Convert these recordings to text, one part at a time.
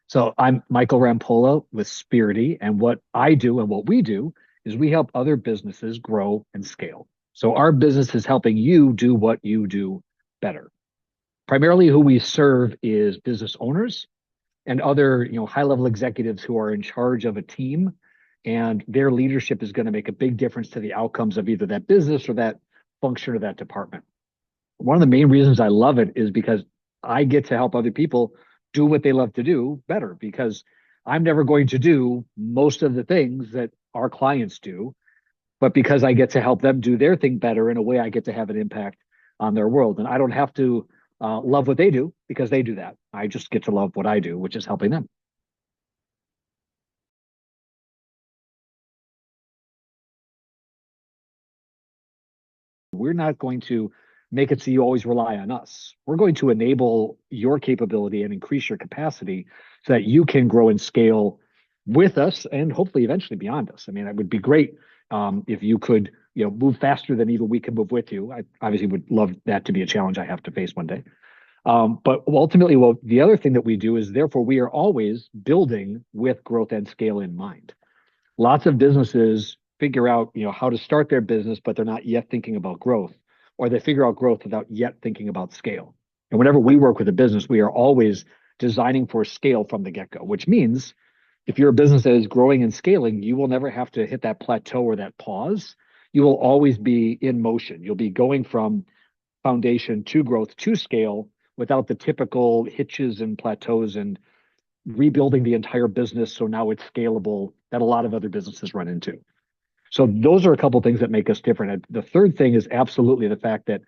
So I'm Michael Rampolla with Spearity, and what I do and what we do is we help other businesses grow and scale. So our business is helping you do what you do better. Primarily, who we serve is business owners and other, high-level executives who are in charge of a team, and their leadership is going to make a big difference to the outcomes of either that business or that function or that department. One of the main reasons I love it is because I get to help other people do what they love to do better because I'm never going to do most of the things that our clients do, but because I get to help them do their thing better in a way, I get to have an impact on their world. And I don't have to love what they do because they do that. I just get to love what I do, which is helping them. We're not going to make it so you always rely on us. We're going to enable your capability and increase your capacity so that you can grow and scale with us and hopefully eventually beyond us. I mean, it would be great if you could, move faster than even we can move with you. I obviously would love that to be a challenge I have to face one day. But ultimately, well, the other thing that we do is therefore we are always building with growth and scale in mind. Lots of businesses figure out, how to start their business, but they're not yet thinking about growth, or they figure out growth without yet thinking about scale. And whenever we work with a business, we are always designing for scale from the get-go, which means if you're a business that is growing and scaling, you will never have to hit that plateau or that pause. You will always be in motion. You'll be going from foundation to growth to scale without the typical hitches and plateaus and rebuilding the entire business so now it's scalable that a lot of other businesses run into. So those are a couple of things that make us different. And the third thing is absolutely the fact that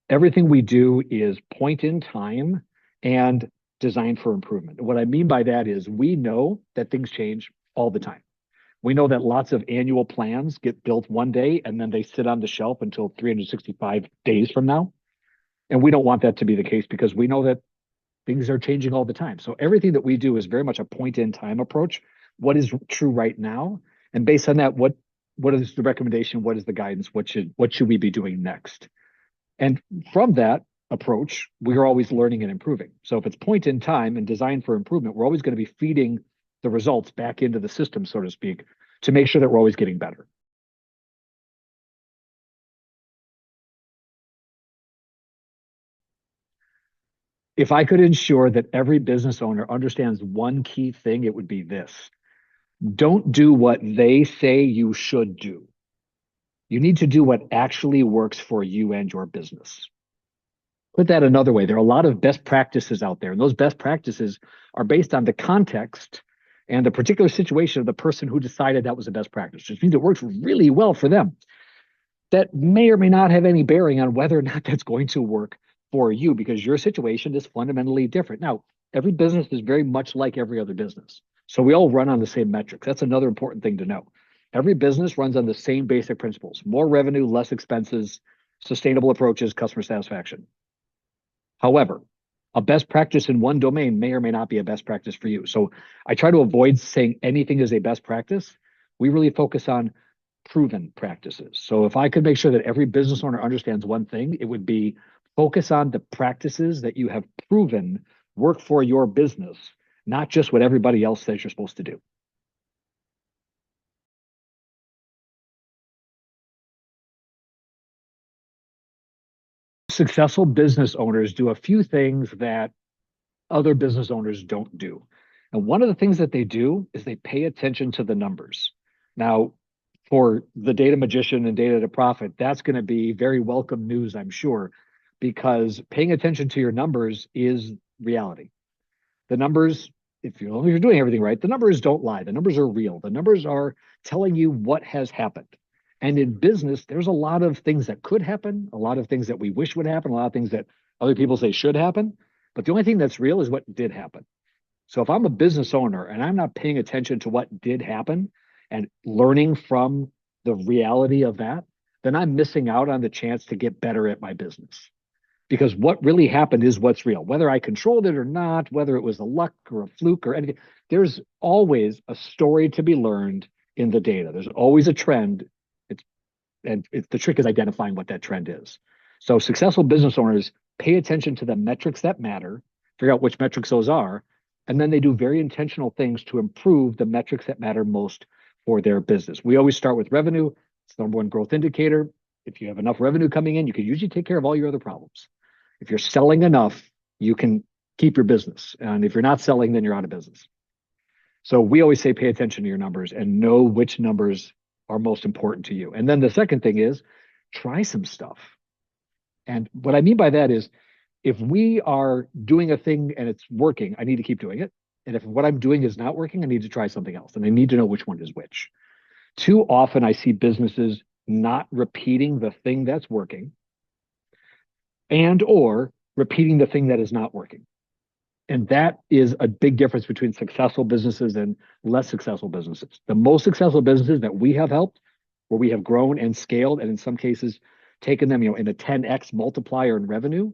everything we do is point in time and designed for improvement. What I mean by that is we know that things change all the time. We know that lots of annual plans get built one day and then they sit on the shelf until 365 days from now. And we don't want that to be the case because we know that things are changing all the time. So everything that we do is very much a point in time approach. What is true right now? And based on that, what is the recommendation? What is the guidance? What should we be doing next? And from that approach, we are always learning and improving. So if it's point in time and designed for improvement, we're always going to be feeding the results back into the system, so to speak, to make sure that we're always getting better. If I could ensure that every business owner understands one key thing, it would be this. Don't do what they say you should do. You need to do what actually works for you and your business. Put that another way, there are a lot of best practices out there, and those best practices are based on the context and the particular situation of the person who decided that was the best practice, which means it works really well for them. That may or may not have any bearing on whether or not that's going to work for you because your situation is fundamentally different. Now, every business is very much like every other business. So we all run on the same metrics. That's another important thing to know. Every business runs on the same basic principles: more revenue, less expenses, sustainable approaches, customer satisfaction. However, a best practice in one domain may or may not be a best practice for you. So I try to avoid saying anything is a best practice. We really focus on proven practices. So if I could make sure that every business owner understands one thing, it would be focus on the practices that you have proven work for your business, not just what everybody else says you're supposed to do. Successful business owners do a few things that other business owners don't do. And one of the things that they do is they pay attention to the numbers. Now, for the data magician and data to profit, that's going to be very welcome news, I'm sure, because paying attention to your numbers is reality. The numbers, if you're doing everything right, the numbers don't lie. The numbers are real. The numbers are telling you what has happened. And in business, there's a lot of things that could happen, a lot of things that we wish would happen, a lot of things that other people say should happen. But the only thing that's real is what did happen. So if I'm a business owner and I'm not paying attention to what did happen and learning from the reality of that, then I'm missing out on the chance to get better at my business. Because what really happened is what's real. Whether I controlled it or not, whether it was a luck or a fluke or anything, there's always a story to be learned in the data. There's always a trend. The trick is identifying what that trend is. So successful business owners pay attention to the metrics that matter, figure out which metrics those are, And then they do very intentional things to improve the metrics that matter most for their business. We always start with revenue. It's the number one growth indicator. If you have enough revenue coming in, you can usually take care of all your other problems. If you're selling enough, you can keep your business. And if you're not selling, then you're out of business. So we always say pay attention to your numbers and know which numbers are most important to you. And then the second thing is try some stuff. And what I mean by that is if we are doing a thing and it's working, I need to keep doing it. And if what I'm doing is not working, I need to try something else. And I need to know which one is which. Too often I see businesses not repeating the thing that's working and or repeating the thing that is not working. And that is a big difference between successful businesses and less successful businesses. The most successful businesses that we have helped, where we have grown and scaled, and in some cases taken them, in a 10x multiplier in revenue,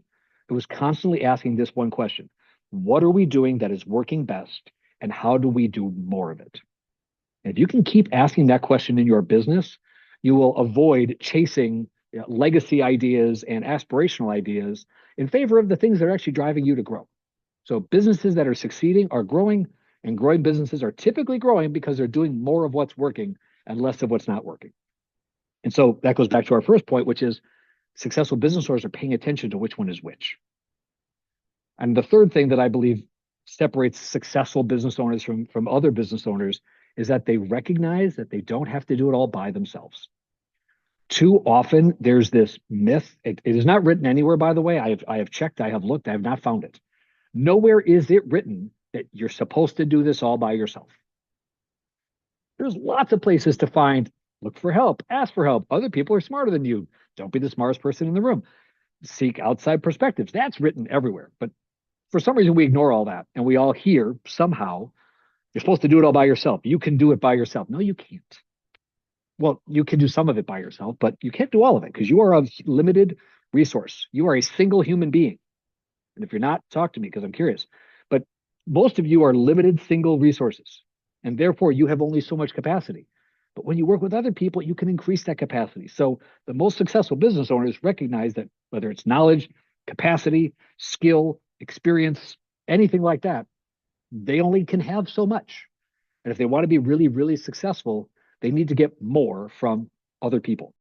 it was constantly asking this one question: what are we doing that is working best, and how do we do more of it? And if you can keep asking that question in your business, you will avoid chasing legacy ideas and aspirational ideas in favor of the things that are actually driving you to grow. So businesses that are succeeding are growing, and growing businesses are typically growing because they're doing more of what's working and less of what's not working. And so that goes back to our first point, which is successful business owners are paying attention to which one is which. And the third thing that I believe separates successful business owners from other business owners is that they recognize that they don't have to do it all by themselves. Too often, there's this myth. It is not written anywhere, by the way. I have checked, I have looked, I have not found it. Nowhere is it written that you're supposed to do this all by yourself. There's lots of places to find, look for help, ask for help. Other people are smarter than you. Don't be the smartest person in the room. Seek outside perspectives. That's written everywhere. But for some reason, we ignore all that. And we all hear somehow, you're supposed to do it all by yourself. You can do it by yourself. No, you can't. Well, you can do some of it by yourself, but you can't do all of it because you are a limited resource. You are a single human being. And if you're not, talk to me because I'm curious. But most of you are limited single resources. And therefore, you have only so much capacity. But when you work with other people, you can increase that capacity. So the most successful business owners recognize that whether it's knowledge, capacity, skill, experience, anything like that, they only can have so much. And if they want to be really, really successful, they need to get more from other people.